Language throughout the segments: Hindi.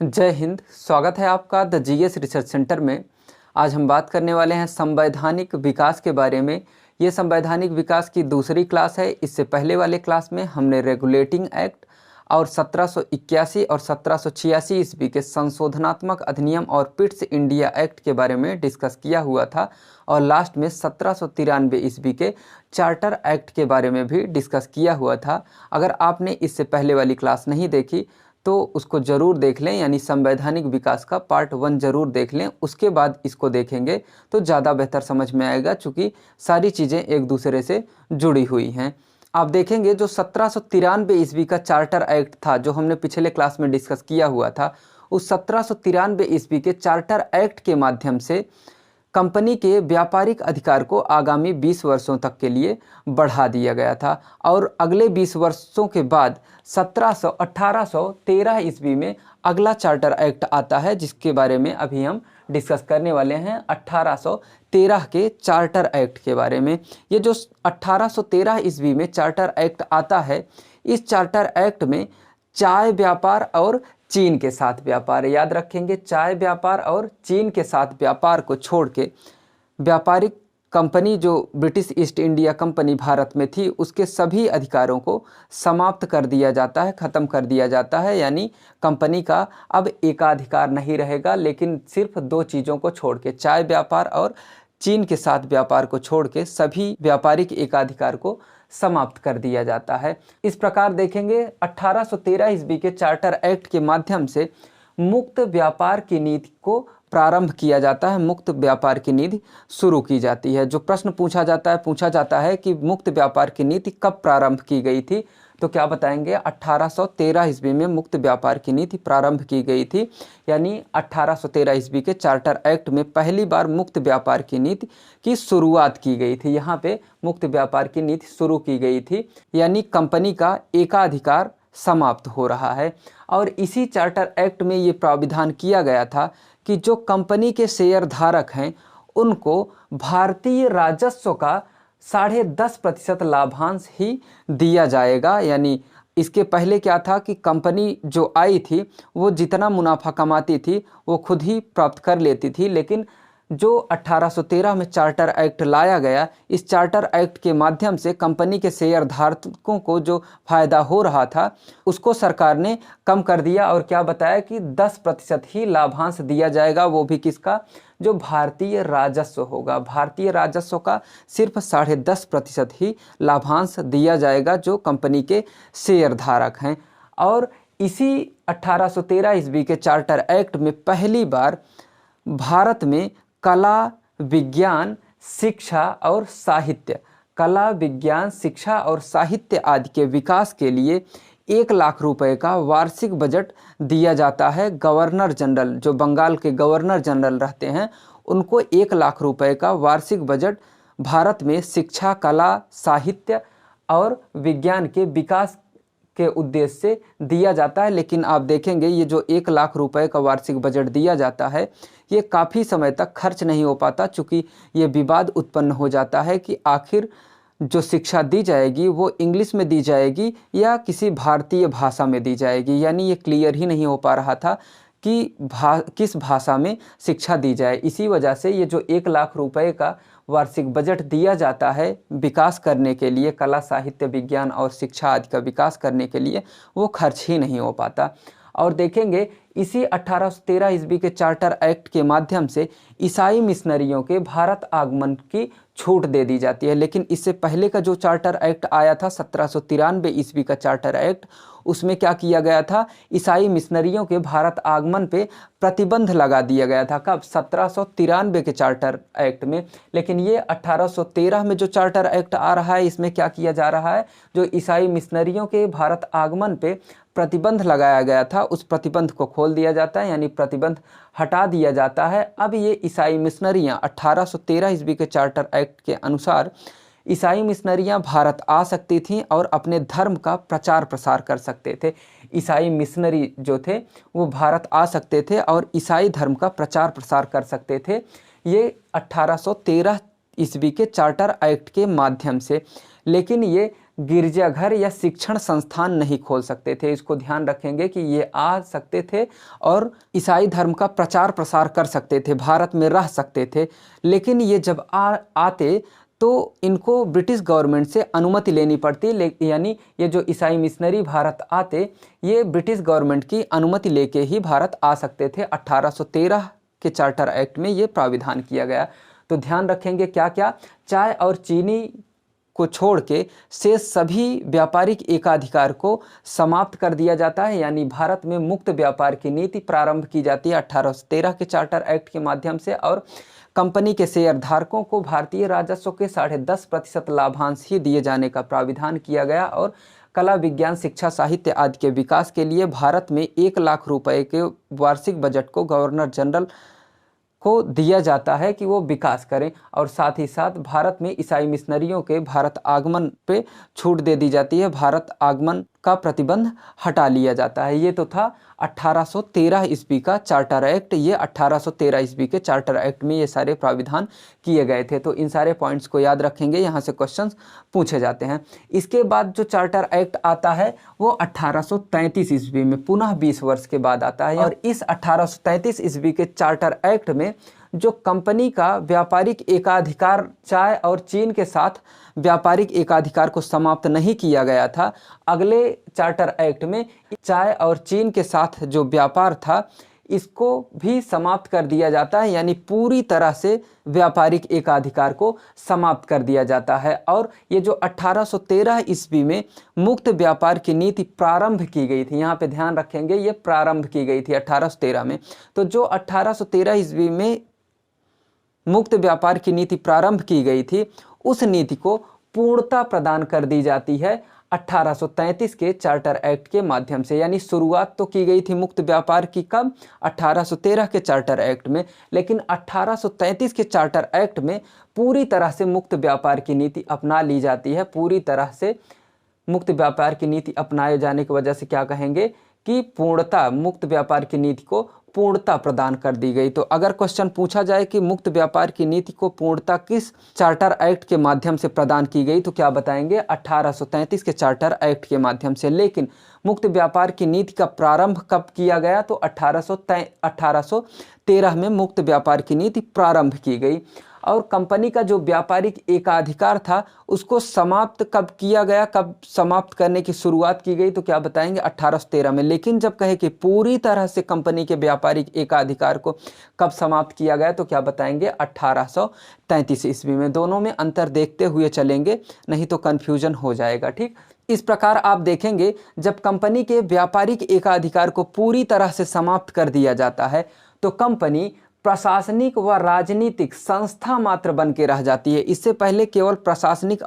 जय हिंद। स्वागत है आपका द जीएस रिसर्च सेंटर में। आज हम बात करने वाले हैं संवैधानिक विकास के बारे में। ये संवैधानिक विकास की दूसरी क्लास है। इससे पहले वाले क्लास में हमने रेगुलेटिंग एक्ट और 1781 और 1786 ईस्वी के संशोधनात्मक अधिनियम और पिट्स इंडिया एक्ट के बारे में डिस्कस किया हुआ था और लास्ट में 1793 ईस्वी के चार्टर एक्ट के बारे में भी डिस्कस किया हुआ था। अगर आपने इससे पहले वाली क्लास नहीं देखी तो उसको ज़रूर देख लें, यानी संवैधानिक विकास का पार्ट 1 ज़रूर देख लें, उसके बाद इसको देखेंगे तो ज़्यादा बेहतर समझ में आएगा, चूँकि सारी चीज़ें एक दूसरे से जुड़ी हुई हैं। आप देखेंगे जो 1793 ईस्वी का चार्टर एक्ट था जो हमने पिछले क्लास में डिस्कस किया हुआ था, उस 1793 ईस्वी के चार्टर एक्ट के माध्यम से कंपनी के व्यापारिक अधिकार को आगामी 20 वर्षों तक के लिए बढ़ा दिया गया था और अगले 20 वर्षों के बाद 1813 ईस्वी में अगला चार्टर एक्ट आता है, जिसके बारे में अभी हम डिस्कस करने वाले हैं 1813 के चार्टर एक्ट के बारे में। ये जो 1813 ईस्वी में चार्टर एक्ट आता है, इस चार्टर एक्ट में चाय व्यापार और चीन के साथ व्यापार, याद रखेंगे, चाय व्यापार और चीन के साथ व्यापार को छोड़ के व्यापारिक कंपनी जो British east India company Bharat में थी उसके सभी अधिकारों को समाप्त कर दिया जाता है, ख़त्म कर दिया जाता है। यानी कंपनी का अब एकाधिकार नहीं रहेगा, लेकिन सिर्फ दो चीज़ों को छोड़ के, चाय व्यापार और चीन के साथ व्यापार को छोड़ के सभी व्यापारिक एकाधिकार को समाप्त कर दिया जाता है। इस प्रकार देखेंगे 1813 ईस्वी के चार्टर एक्ट के माध्यम से मुक्त व्यापार की नीति को प्रारंभ किया जाता है, मुक्त व्यापार की नीति शुरू की जाती है। जो प्रश्न पूछा जाता है कि मुक्त व्यापार की नीति कब प्रारंभ की गई थी, तो क्या बताएंगे 1813 ईस्वी में मुक्त व्यापार की नीति प्रारंभ की गई थी। यानी 1813 ईस्वी के चार्टर एक्ट में पहली बार मुक्त व्यापार की नीति की शुरुआत की गई थी। यहाँ पे मुक्त व्यापार की नीति शुरू की गई थी, यानी कंपनी का एकाधिकार समाप्त हो रहा है। और इसी चार्टर एक्ट में ये प्राविधान किया गया था कि जो कंपनी के शेयर धारक हैं उनको भारतीय राजस्व का 10.5% लाभांश ही दिया जाएगा। यानी इसके पहले क्या था कि कंपनी जो आई थी वो जितना मुनाफा कमाती थी वो खुद ही प्राप्त कर लेती थी, लेकिन जो 1813 में चार्टर एक्ट लाया गया, इस चार्टर एक्ट के माध्यम से कंपनी के शेयर धारकों को जो फायदा हो रहा था उसको सरकार ने कम कर दिया और क्या बताया कि 10% ही लाभांश दिया जाएगा, वो भी किसका, जो भारतीय राजस्व होगा, भारतीय राजस्व का सिर्फ 10.5% ही लाभांश दिया जाएगा जो कंपनी के शेयर धारक हैं। और इसी 1813 ईस्वी के चार्टर एक्ट में पहली बार भारत में कला, विज्ञान, शिक्षा और साहित्य, कला, विज्ञान, शिक्षा और साहित्य आदि के विकास के लिए 1 लाख रुपए का वार्षिक बजट दिया जाता है। गवर्नर जनरल, जो बंगाल के गवर्नर जनरल रहते हैं, उनको 1 लाख रुपए का वार्षिक बजट भारत में शिक्षा, कला, साहित्य और विज्ञान के विकास के उद्देश्य से दिया जाता है। लेकिन आप देखेंगे ये जो 1 लाख रुपए का वार्षिक बजट दिया जाता है ये काफ़ी समय तक खर्च नहीं हो पाता, चूँकि ये विवाद उत्पन्न हो जाता है कि आखिर जो शिक्षा दी जाएगी वो इंग्लिश में दी जाएगी या किसी भारतीय भाषा में दी जाएगी। यानी ये क्लियर ही नहीं हो पा रहा था कि किस भाषा में शिक्षा दी जाए। इसी वजह से ये जो 1 लाख रुपए का वार्षिक बजट दिया जाता है विकास करने के लिए, कला, साहित्य, विज्ञान और शिक्षा आदि का विकास करने के लिए, वो खर्च ही नहीं हो पाता। और देखेंगे इसी 1813 ईस्वी के चार्टर एक्ट के माध्यम से ईसाई मिशनरियों के भारत आगमन की छूट दे दी जाती है। लेकिन इससे पहले का जो चार्टर एक्ट आया था 1793 ईस्वी का चार्टर एक्ट, उसमें क्या किया गया था, ईसाई मिशनरियों के भारत आगमन पे प्रतिबंध लगा दिया गया था। कब, 1793 के चार्टर एक्ट में। लेकिन ये 1813 में जो चार्टर एक्ट आ रहा है इसमें क्या किया जा रहा है, जो ईसाई मिशनरियों के भारत आगमन पे प्रतिबंध लगाया गया था उस प्रतिबंध को खोल दिया जाता है, यानी प्रतिबंध हटा दिया जाता है। अब ये ईसाई मिशनरियाँ 1813 ईस्वी के चार्टर एक्ट के अनुसार ईसाई मिशनरियाँ भारत आ सकती थीं और अपने धर्म का प्रचार प्रसार कर सकते थे। ईसाई मिशनरी जो थे वो भारत आ सकते थे और ईसाई धर्म का प्रचार प्रसार कर सकते थे, ये 1813 ईस्वी के चार्टर एक्ट के माध्यम से। लेकिन ये गिरजाघर या शिक्षण संस्थान नहीं खोल सकते थे। इसको ध्यान रखेंगे कि ये आ सकते थे और ईसाई धर्म का प्रचार प्रसार कर सकते थे, भारत में रह सकते थे, लेकिन ये जब आते तो इनको ब्रिटिश गवर्नमेंट से अनुमति लेनी पड़ती। यानी ये जो ईसाई मिशनरी भारत आते, ये ब्रिटिश गवर्नमेंट की अनुमति लेके ही भारत आ सकते थे। 1813 के चार्टर एक्ट में ये प्राविधान किया गया। तो ध्यान रखेंगे क्या क्या, चाय और चीनी को छोड़ के शेष सभी व्यापारिक एकाधिकार को समाप्त कर दिया जाता है, यानी भारत में मुक्त व्यापार की नीति प्रारंभ की जाती है 1813 के चार्टर एक्ट के माध्यम से। और कंपनी के शेयर धारकों को भारतीय राजस्व के 10.5% लाभांश ही दिए जाने का प्राविधान किया गया। और कला, विज्ञान, शिक्षा, साहित्य आदि के विकास के लिए भारत में 1 लाख रुपए के वार्षिक बजट को गवर्नर जनरल को दिया जाता है कि वो विकास करें। और साथ ही साथ भारत में ईसाई मिशनरियों के भारत आगमन पे छूट दे दी जाती है, भारत आगमन का प्रतिबंध हटा लिया जाता है। ये तो था 1813 ईस्वी का चार्टर एक्ट। ये 1813 ईस्वी के चार्टर एक्ट में ये सारे प्राविधान किए गए थे। तो इन सारे पॉइंट्स को याद रखेंगे, यहाँ से क्वेश्चंस पूछे जाते हैं। इसके बाद जो चार्टर एक्ट आता है वो 1833 ईस्वी में, पुनः 20 वर्ष के बाद आता है। और इस 1833 ईस्वी के चार्टर एक्ट में जो कंपनी का व्यापारिक एकाधिकार चाय और चीन के साथ व्यापारिक एकाधिकार को समाप्त नहीं किया गया था, अगले चार्टर एक्ट में चाय और चीन के साथ जो व्यापार था इसको भी समाप्त कर दिया जाता है, यानी पूरी तरह से व्यापारिक एकाधिकार को समाप्त कर दिया जाता है। और ये जो 1813 ईस्वी में मुक्त व्यापार की नीति प्रारंभ की गई थी, यहाँ पे ध्यान रखेंगे ये प्रारंभ की गई थी 1813 में। तो जो 1813 ईस्वी में मुक्त व्यापार की नीति प्रारंभ की गई थी, उस नीति को पूर्णता प्रदान कर दी जाती है 1833 के चार्टर एक्ट के माध्यम से। यानी शुरुआत तो की गई थी मुक्त व्यापार की कब, 1813 के चार्टर एक्ट में, लेकिन 1833 के चार्टर एक्ट में पूरी तरह से मुक्त व्यापार की नीति अपना ली जाती है। पूरी तरह से मुक्त व्यापार की नीति अपनाए जाने की वजह से क्या कहेंगे कि पूर्णता, मुक्त व्यापार की नीति को पूर्णता प्रदान कर दी गई। तो अगर क्वेश्चन पूछा जाए कि मुक्त व्यापार की नीति को पूर्णता किस चार्टर एक्ट के माध्यम से प्रदान की गई, तो क्या बताएंगे 1833 के चार्टर एक्ट के माध्यम से। लेकिन मुक्त व्यापार की नीति का प्रारंभ कब किया गया, तो 1813 में मुक्त व्यापार की नीति प्रारंभ की गई। और कंपनी का जो व्यापारिक एकाधिकार था उसको समाप्त कब किया गया, कब समाप्त करने की शुरुआत की गई, तो क्या बताएंगे 1813 में। लेकिन जब कहे कि पूरी तरह से कंपनी के व्यापारिक एकाधिकार को कब समाप्त किया गया, तो क्या बताएंगे 1833 ईस्वी में। दोनों में अंतर देखते हुए चलेंगे, नहीं तो कन्फ्यूजन हो जाएगा। ठीक, इस प्रकार आप देखेंगे जब कंपनी के व्यापारिक एकाधिकार को पूरी तरह से समाप्त कर दिया जाता है तो कंपनी प्रशासनिक व राजनीतिक संस्था मात्र बन के रह जाती है। इससे पहले केवल प्रशासनिक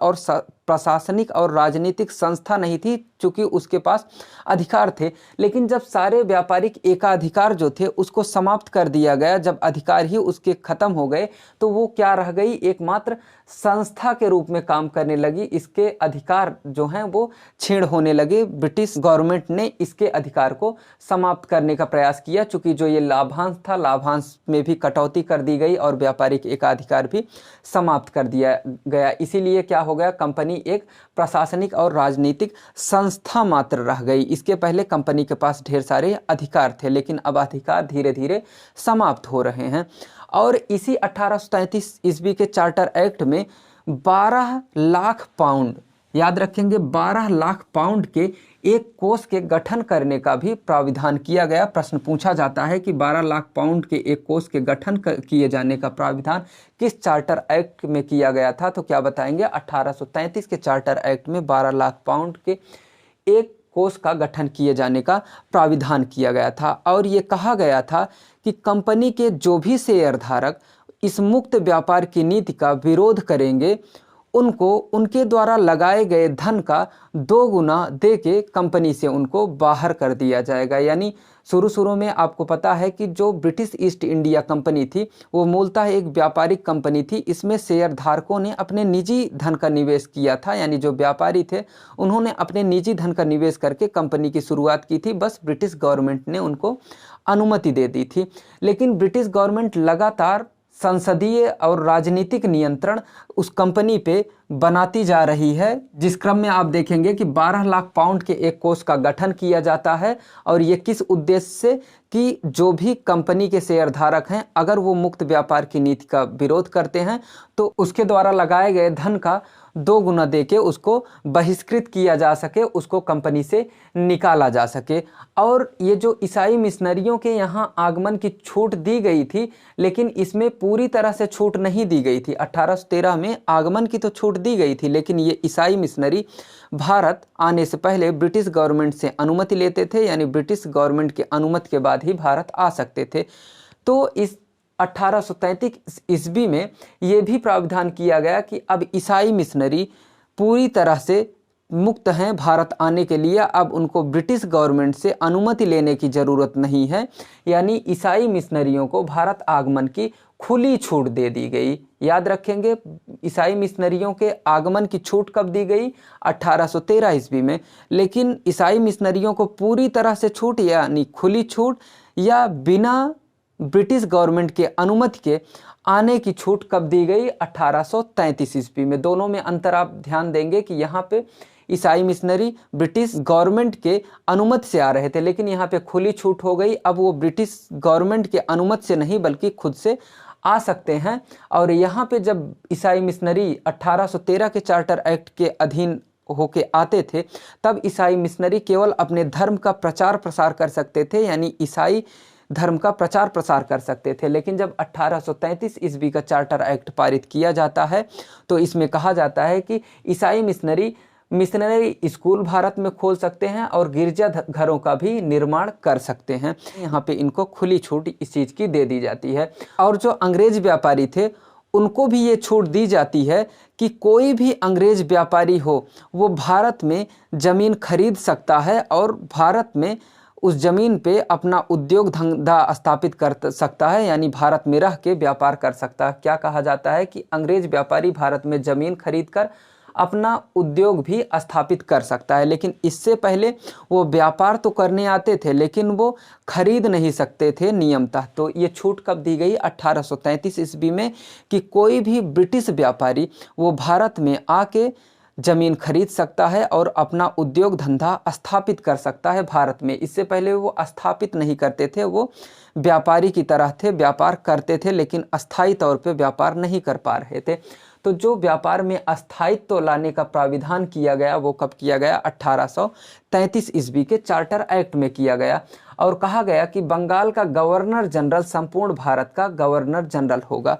और राजनीतिक संस्था नहीं थी, चूंकि उसके पास अधिकार थे। लेकिन जब सारे व्यापारिक एकाधिकार जो थे उसको समाप्त कर दिया गया, जब अधिकार ही उसके खत्म हो गए, तो वो क्या रह गई, एकमात्र संस्था के रूप में काम करने लगी। इसके अधिकार जो हैं वो छीण होने लगे। ब्रिटिश गवर्नमेंट ने इसके अधिकार को समाप्त करने का प्रयास किया, चूंकि जो ये लाभांश था, लाभांश में भी कटौती कर दी गई और व्यापारिक एकाधिकार भी समाप्त कर दिया गया। इसीलिए क्या हो गया, कंपनी एक प्रशासनिक और राजनीतिक संस्था मात्र रह गई। इसके पहले कंपनी के पास ढेर सारे अधिकार थे, लेकिन अब अधिकार धीरे धीरे समाप्त हो रहे हैं। और इसी 1833 ईस्वी के चार्टर एक्ट में 12 लाख पाउंड, याद रखेंगे 12 लाख पाउंड के एक कोष के गठन करने का भी प्राविधान किया गया। प्रश्न पूछा जाता है कि 12 लाख पाउंड के एक कोष के गठन किए जाने का प्राविधान किस चार्टर एक्ट में किया गया था, तो क्या बताएंगे 1833 के चार्टर एक्ट में 12 लाख पाउंड के एक कोष का गठन किए जाने का प्राविधान किया गया था। और ये कहा गया था कि कंपनी के जो भी शेयरधारक इस मुक्त व्यापार की नीति का विरोध करेंगे उनको उनके द्वारा लगाए गए धन का 2 गुना दे के कंपनी से उनको बाहर कर दिया जाएगा। यानी शुरू में आपको पता है कि जो ब्रिटिश ईस्ट इंडिया कंपनी थी वो मूलतः एक व्यापारिक कंपनी थी। इसमें शेयर धारकों ने अपने निजी धन का निवेश किया था, यानी जो व्यापारी थे उन्होंने अपने निजी धन का निवेश करके कंपनी की शुरुआत की थी। बस ब्रिटिश गवर्नमेंट ने उनको अनुमति दे दी थी। लेकिन ब्रिटिश गवर्नमेंट लगातार संसदीय और राजनीतिक नियंत्रण उस कंपनी पे बनाती जा रही है, जिस क्रम में आप देखेंगे कि 12 लाख पाउंड के एक कोष का गठन किया जाता है। और ये किस उद्देश्य से कि जो भी कंपनी के शेयरधारक हैं, अगर वो मुक्त व्यापार की नीति का विरोध करते हैं तो उसके द्वारा लगाए गए धन का 2 गुना देके उसको बहिष्कृत किया जा सके, उसको कंपनी से निकाला जा सके। और ये जो ईसाई मिशनरियों के यहाँ आगमन की छूट दी गई थी, लेकिन इसमें पूरी तरह से छूट नहीं दी गई थी। 1813 में आगमन की तो छूट दी गई थी, लेकिन ये ईसाई मिशनरी भारत आने से पहले ब्रिटिश गवर्नमेंट से अनुमति लेते थे, यानी ब्रिटिश गवर्नमेंट की अनुमति के बाद ही भारत आ सकते थे। तो इस 1833 ईस्वी में ये भी प्रावधान किया गया कि अब ईसाई मिशनरी पूरी तरह से मुक्त हैं भारत आने के लिए, अब उनको ब्रिटिश गवर्नमेंट से अनुमति लेने की ज़रूरत नहीं है। यानी ईसाई मिशनरियों को भारत आगमन की खुली छूट दे दी गई। याद रखेंगे, ईसाई मिशनरियों के आगमन की छूट कब दी गई? 1813 ईस्वी में। लेकिन ईसाई मिशनरियों को पूरी तरह से छूट यानी खुली छूट या बिना ब्रिटिश गवर्नमेंट के अनुमति के आने की छूट कब दी गई? 1833 ईस्वी में। दोनों में अंतर आप ध्यान देंगे कि यहाँ पे ईसाई मिशनरी ब्रिटिश गवर्नमेंट के अनुमति से आ रहे थे, लेकिन यहाँ पे खुली छूट हो गई। अब वो ब्रिटिश गवर्नमेंट के अनुमति से नहीं बल्कि खुद से आ सकते हैं। और यहाँ पे जब ईसाई मिशनरी 1813 के चार्टर एक्ट के अधीन होके आते थे, तब ईसाई मिशनरी केवल अपने धर्म का प्रचार प्रसार कर सकते थे, यानी ईसाई धर्म का प्रचार प्रसार कर सकते थे। लेकिन जब 1833 ईस्वी का चार्टर एक्ट पारित किया जाता है तो इसमें कहा जाता है कि ईसाई मिशनरी स्कूल भारत में खोल सकते हैं और गिरजा घरों का भी निर्माण कर सकते हैं। यहाँ पे इनको खुली छूट इस चीज़ की दे दी जाती है। और जो अंग्रेज व्यापारी थे उनको भी ये छूट दी जाती है कि कोई भी अंग्रेज व्यापारी हो वो भारत में ज़मीन खरीद सकता है और भारत में उस ज़मीन पे अपना उद्योग धंधा स्थापित कर सकता है, यानी भारत में रह के व्यापार कर सकता है। क्या कहा जाता है कि अंग्रेज व्यापारी भारत में ज़मीन खरीद कर अपना उद्योग भी स्थापित कर सकता है। लेकिन इससे पहले वो व्यापार तो करने आते थे, लेकिन वो खरीद नहीं सकते थे नियमतः। तो ये छूट कब दी गई? 1833 ईस्वी में, कि कोई भी ब्रिटिश व्यापारी वो भारत में आके ज़मीन खरीद सकता है और अपना उद्योग धंधा स्थापित कर सकता है भारत में। इससे पहले वो स्थापित नहीं करते थे, वो व्यापारी की तरह थे, व्यापार करते थे लेकिन अस्थायी तौर पे व्यापार नहीं कर पा रहे थे। तो जो व्यापार में अस्थायित्व लाने का प्राविधान किया गया वो कब किया गया? 1833 ईस्वी के चार्टर एक्ट में किया गया। और कहा गया कि बंगाल का गवर्नर जनरल संपूर्ण भारत का गवर्नर जनरल होगा।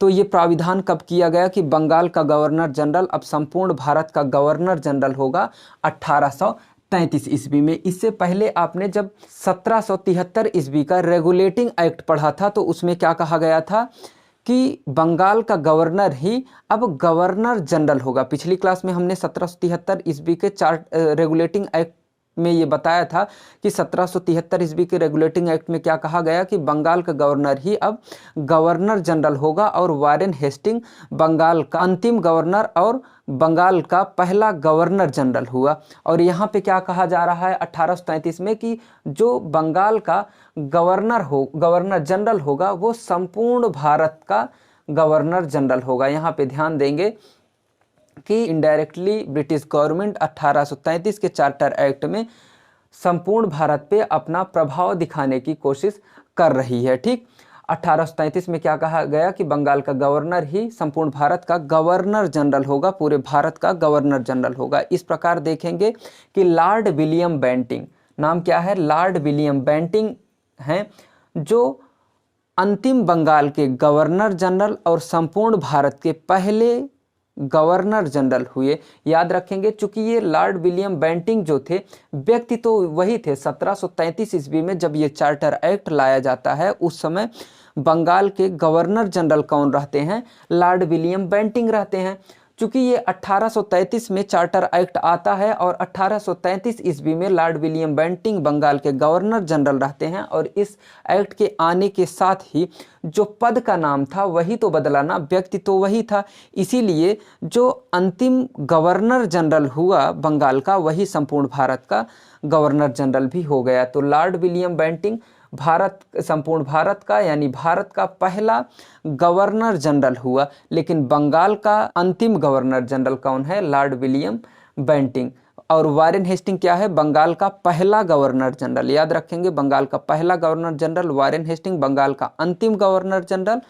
तो ये प्राविधान कब किया गया कि बंगाल का गवर्नर जनरल अब संपूर्ण भारत का गवर्नर जनरल होगा? 1833 ईस्वी में। इससे पहले आपने जब 1773 ईस्वी का रेगुलेटिंग एक्ट पढ़ा था तो उसमें क्या कहा गया था कि बंगाल का गवर्नर ही अब गवर्नर जनरल होगा। पिछली क्लास में हमने 1773 ईस्वी के रेगुलेटिंग एक्ट में ये बताया था कि 1773 ईस्वी के रेगुलेटिंग एक्ट में क्या कहा गया कि बंगाल का गवर्नर ही अब गवर्नर जनरल होगा। और वारेन हेस्टिंग बंगाल का अंतिम गवर्नर और बंगाल का पहला गवर्नर जनरल हुआ। और यहाँ पे क्या कहा जा रहा है 1833 में कि जो बंगाल का गवर्नर जनरल होगा वो संपूर्ण भारत का गवर्नर जनरल होगा। यहाँ पे ध्यान देंगे कि इनडायरेक्टली ब्रिटिश गवर्नमेंट 1833 के चार्टर एक्ट में संपूर्ण भारत पे अपना प्रभाव दिखाने की कोशिश कर रही है। ठीक, 1833 में क्या कहा गया कि बंगाल का गवर्नर ही संपूर्ण भारत का गवर्नर जनरल होगा, पूरे भारत का गवर्नर जनरल होगा। इस प्रकार देखेंगे कि लॉर्ड विलियम बेंटिंग, नाम क्या है? लॉर्ड विलियम बेंटिंग हैं, जो अंतिम बंगाल के गवर्नर जनरल और संपूर्ण भारत के पहले गवर्नर जनरल हुए। याद रखेंगे, चूंकि ये लॉर्ड विलियम बेंटिंग जो थे व्यक्ति तो वही थे। 1733 ईस्वी में जब ये चार्टर एक्ट लाया जाता है उस समय बंगाल के गवर्नर जनरल कौन रहते हैं? लॉर्ड विलियम बेंटिंग रहते हैं। चूंकि ये 1833 में चार्टर एक्ट आता है और 1833 ईस्वी में लॉर्ड विलियम बेंटिंग बंगाल के गवर्नर जनरल रहते हैं, और इस एक्ट के आने के साथ ही जो पद का नाम था वही तो बदला ना, व्यक्ति तो वही था। इसीलिए जो अंतिम गवर्नर जनरल हुआ बंगाल का वही संपूर्ण भारत का गवर्नर जनरल भी हो गया। तो लॉर्ड विलियम बेंटिंग भारत, संपूर्ण भारत का यानी भारत का पहला गवर्नर जनरल हुआ। लेकिन बंगाल का अंतिम गवर्नर जनरल कौन है? Lord William Bentinck. और वारेन हेस्टिंग क्या है? बंगाल का पहला गवर्नर जनरल। याद रखेंगे, बंगाल का पहला governor general Warren Hasting, Bengal का अंतिम governor general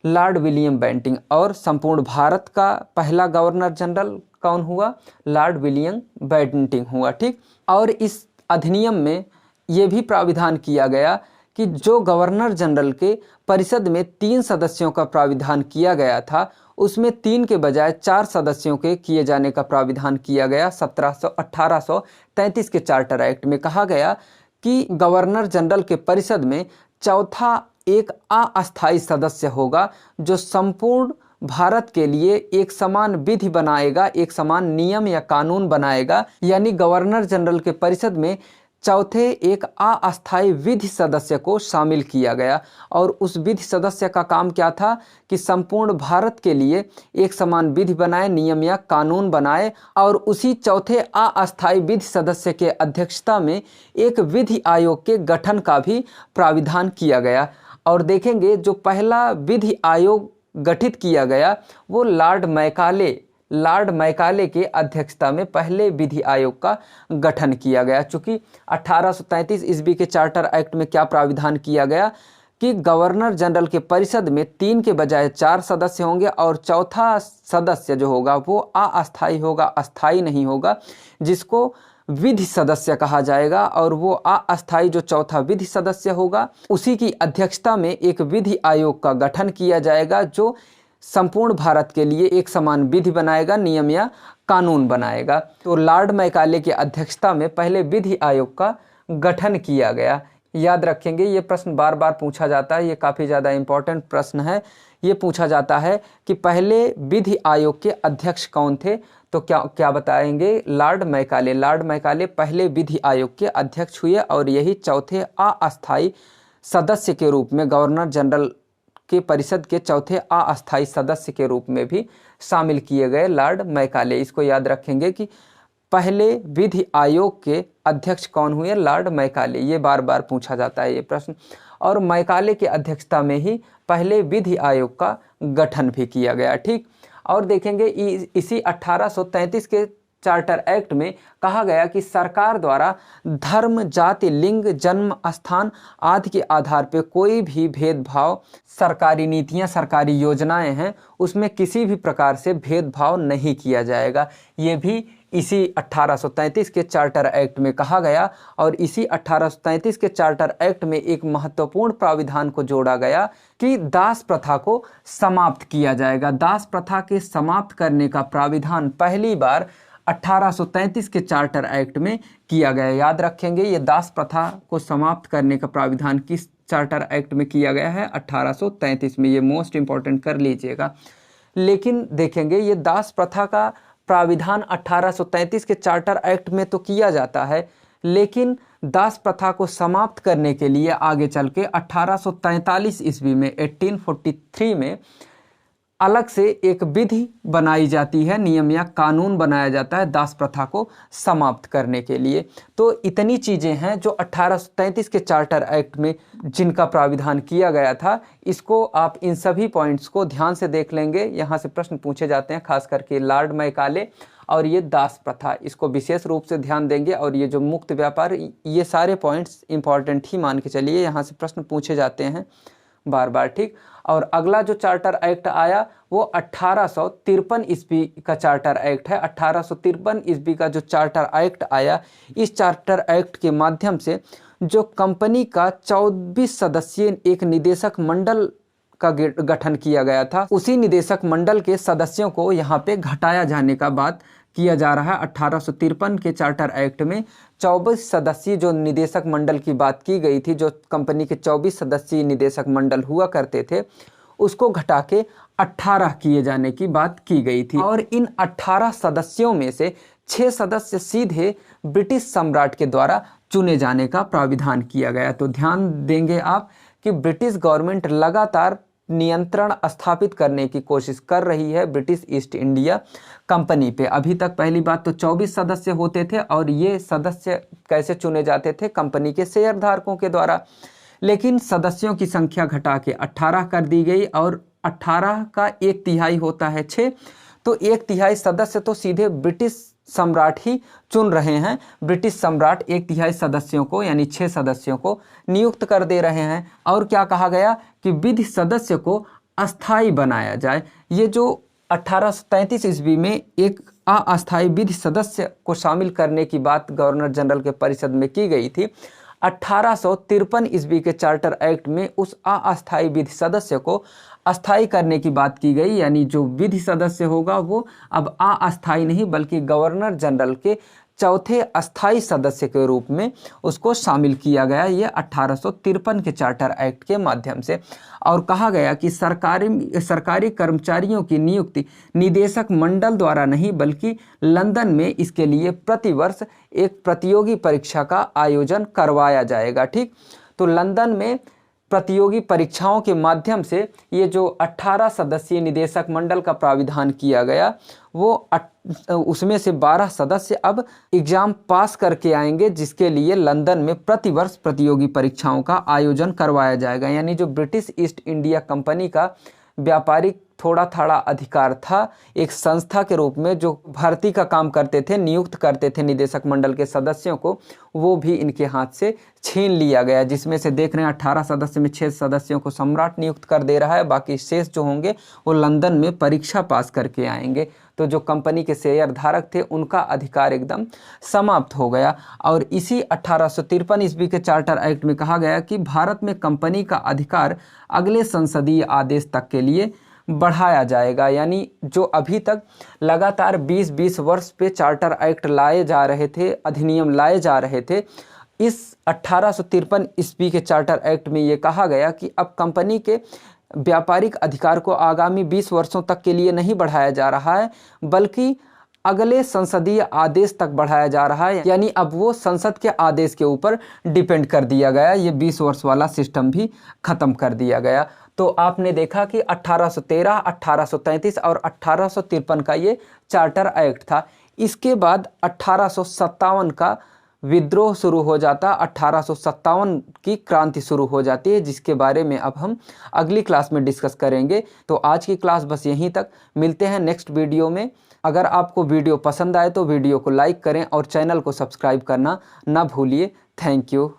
lord William Bentinck. और संपूर्ण भारत का पहला गवर्नर जनरल कौन हुआ? लॉर्ड विलियम बेंटिंक हुआ। ठीक। और इस अधिनियम में ये भी प्राविधान किया गया कि जो गवर्नर जनरल के परिषद में 3 सदस्यों का प्राविधान किया गया था, उसमें 3 के बजाय 4 सदस्यों के किए जाने का प्राविधान किया गया। 1833 के चार्टर एक्ट में कहा गया कि गवर्नर जनरल के परिषद में चौथा एक अस्थायी सदस्य होगा जो संपूर्ण भारत के लिए एक समान विधि बनाएगा, एक समान नियम या कानून बनाएगा। यानी गवर्नर जनरल के परिषद में चौथे एक अस्थायी विधि सदस्य को शामिल किया गया। और उस विधि सदस्य का काम क्या था कि संपूर्ण भारत के लिए एक समान विधि बनाए, नियम या कानून बनाए। और उसी चौथे अस्थायी विधि सदस्य के अध्यक्षता में एक विधि आयोग के गठन का भी प्राविधान किया गया। और देखेंगे जो पहला विधि आयोग गठित किया गया वो लॉर्ड मैकाले के अध्यक्षता में पहले विधि आयोग का गठन किया गया। चूंकि 1833 ईस्वी के चार्टर एक्ट में क्या प्राविधान किया गया कि गवर्नर जनरल के परिषद में 3 के बजाय 4 सदस्य होंगे और चौथा सदस्य जो होगा वो अस्थायी होगा, अस्थायी नहीं होगा, जिसको विधि सदस्य कहा जाएगा। और वो अस्थायी जो चौथा विधि सदस्य होगा उसी की अध्यक्षता में एक विधि आयोग का गठन किया जाएगा जो संपूर्ण भारत के लिए एक समान विधि बनाएगा, नियम या कानून बनाएगा। तो लॉर्ड मैकाले की अध्यक्षता में पहले विधि आयोग का गठन किया गया। याद रखेंगे, ये प्रश्न बार बार पूछा जाता है, ये काफ़ी ज़्यादा इम्पोर्टेंट प्रश्न है। ये पूछा जाता है कि पहले विधि आयोग के अध्यक्ष कौन थे, तो क्या बताएंगे? लॉर्ड मैकाले पहले विधि आयोग के अध्यक्ष हुए और यही चौथे अस्थायी सदस्य के रूप में, गवर्नर जनरल के परिषद के चौथे अस्थायी सदस्य के रूप में भी शामिल किए गए लॉर्ड मैकाले। इसको याद रखेंगे कि पहले विधि आयोग के अध्यक्ष कौन हुए? Lord Macaulay. ये बार बार पूछा जाता है ये प्रश्न। और मैकाले की अध्यक्षता में ही पहले विधि आयोग का गठन भी किया गया। ठीक। और देखेंगे इसी 1833 के चार्टर एक्ट में कहा गया कि सरकार द्वारा धर्म, जाति, लिंग, जन्म स्थान आदि के आधार पर कोई भी भेदभाव, सरकारी नीतियां, सरकारी योजनाएं हैं उसमें किसी भी प्रकार से भेदभाव नहीं किया जाएगा। ये भी इसी 1833 के चार्टर एक्ट में कहा गया। और इसी 1833 के चार्टर एक्ट में एक महत्वपूर्ण प्राविधान को जोड़ा गया कि दास प्रथा को समाप्त किया जाएगा। दास प्रथा के समाप्त करने का प्राविधान पहली बार 1833 के चार्टर एक्ट में किया गया। याद रखेंगे, ये दास प्रथा को समाप्त करने का प्राविधान किस चार्टर एक्ट में किया गया है? 1833 में। ये मोस्ट इंपॉर्टेंट कर लीजिएगा। लेकिन देखेंगे ये दास प्रथा का प्राविधान 1833 के चार्टर एक्ट में तो किया जाता है, लेकिन दास प्रथा को समाप्त करने के लिए आगे चल के 1843 ईस्वी में 1843 में अलग से एक विधि बनाई जाती है, नियम या कानून बनाया जाता है दास प्रथा को समाप्त करने के लिए। तो इतनी चीज़ें हैं जो 1833 के चार्टर एक्ट में जिनका प्राविधान किया गया था। इसको आप इन सभी पॉइंट्स को ध्यान से देख लेंगे, यहाँ से प्रश्न पूछे जाते हैं, खास करके लॉर्ड मैकाले और ये दास प्रथा, इसको विशेष रूप से ध्यान देंगे। और ये जो मुक्त व्यापार, ये सारे पॉइंट्स इंपॉर्टेंट ही मान के चलिए, यहाँ से प्रश्न पूछे जाते हैं बार बार। ठीक। और अगला जो चार्टर एक्ट आया वो 1853 ईस्वी का चार्टर एक्ट है। 1853 ईस्वी का जो चार्टर एक्ट आया, इस चार्टर एक्ट के माध्यम से जो कंपनी का 24 सदस्यीय एक निदेशक मंडल का गठन किया गया था, उसी निदेशक मंडल के सदस्यों को यहाँ पे घटाया जाने का बात किया जा रहा है। 1853 के चार्टर एक्ट में 24 सदस्यीय जो निदेशक मंडल की बात की गई थी, जो कंपनी के 24 सदस्यीय निदेशक मंडल हुआ करते थे, उसको घटा के 18 किए जाने की बात की गई थी। और इन 18 सदस्यों में से 6 सदस्य सीधे ब्रिटिश सम्राट के द्वारा चुने जाने का प्राविधान किया गया। तो ध्यान देंगे आप कि ब्रिटिश गवर्नमेंट लगातार नियंत्रण स्थापित करने की कोशिश कर रही है ब्रिटिश ईस्ट इंडिया कंपनी पे। अभी तक पहली बात तो 24 सदस्य होते थे और ये सदस्य कैसे चुने जाते थे? कंपनी के शेयरधारकों के द्वारा। लेकिन सदस्यों की संख्या घटा के 18 कर दी गई और 18 का 1/3 होता है 6, तो 1/3 सदस्य तो सीधे ब्रिटिश सम्राट ही चुन रहे हैं। ब्रिटिश सम्राट 1/3 सदस्यों को यानी 6 सदस्यों को नियुक्त कर दे रहे हैं। और क्या कहा गया कि विधि सदस्य को अस्थाई बनाया जाए। ये जो 1833 ईस्वी में एक अस्थाई विधि सदस्य को शामिल करने की बात गवर्नर जनरल के परिषद में की गई थी। 1853 ईस्वी के चार्टर एक्ट में उस अस्थाई विधि सदस्य को अस्थाई करने की बात की गई, यानी जो विधि सदस्य होगा वो अब अस्थाई नहीं बल्कि गवर्नर जनरल के चौथे अस्थाई सदस्य के रूप में उसको शामिल किया गया, ये 1853 के चार्टर एक्ट के माध्यम से। और कहा गया कि सरकारी कर्मचारियों की नियुक्ति निदेशक मंडल द्वारा नहीं बल्कि लंदन में इसके लिए प्रतिवर्ष एक प्रतियोगी परीक्षा का आयोजन करवाया जाएगा। ठीक, तो लंदन में प्रतियोगी परीक्षाओं के माध्यम से ये जो 18 सदस्यीय निदेशक मंडल का प्राविधान किया गया वो उसमें से 12 सदस्य अब एग्जाम पास करके आएंगे, जिसके लिए लंदन में प्रतिवर्ष प्रतियोगी परीक्षाओं का आयोजन करवाया जाएगा। यानी जो ब्रिटिश ईस्ट इंडिया कंपनी का व्यापारिक थोड़ा थोड़ा अधिकार था, एक संस्था के रूप में जो भर्ती का काम करते थे, नियुक्त करते थे निदेशक मंडल के सदस्यों को, वो भी इनके हाथ से छीन लिया गया। जिसमें से देख रहे हैं 18 सदस्य में 6 सदस्यों को सम्राट नियुक्त कर दे रहा है, बाकी शेष जो होंगे वो लंदन में परीक्षा पास करके आएंगे। तो जो कंपनी के शेयर धारक थे उनका अधिकार एकदम समाप्त हो गया। और इसी 1853 ईस्वी के चार्टर एक्ट में कहा गया कि भारत में कंपनी का अधिकार अगले संसदीय आदेश तक के लिए बढ़ाया जाएगा। यानी जो अभी तक लगातार 20-20 वर्ष पे चार्टर एक्ट लाए जा रहे थे, अधिनियम लाए जा रहे थे, इस 1853 ईस्वी के चार्टर एक्ट में ये कहा गया कि अब कंपनी के व्यापारिक अधिकार को आगामी 20 वर्षों तक के लिए नहीं बढ़ाया जा रहा है बल्कि अगले संसदीय आदेश तक बढ़ाया जा रहा है। यानी अब वो संसद के आदेश के ऊपर डिपेंड कर दिया गया, ये 20 वर्ष वाला सिस्टम भी खत्म कर दिया गया। तो आपने देखा कि 1813, 1833 और 1853 का ये चार्टर एक्ट था। इसके बाद 1857 का विद्रोह शुरू हो जाता, 1857 की क्रांति शुरू हो जाती है, जिसके बारे में अब हम अगली क्लास में डिस्कस करेंगे। तो आज की क्लास बस यहीं तक, मिलते हैं नेक्स्ट वीडियो में। अगर आपको वीडियो पसंद आए तो वीडियो को लाइक करें और चैनल को सब्सक्राइब करना ना भूलिए। Thank you.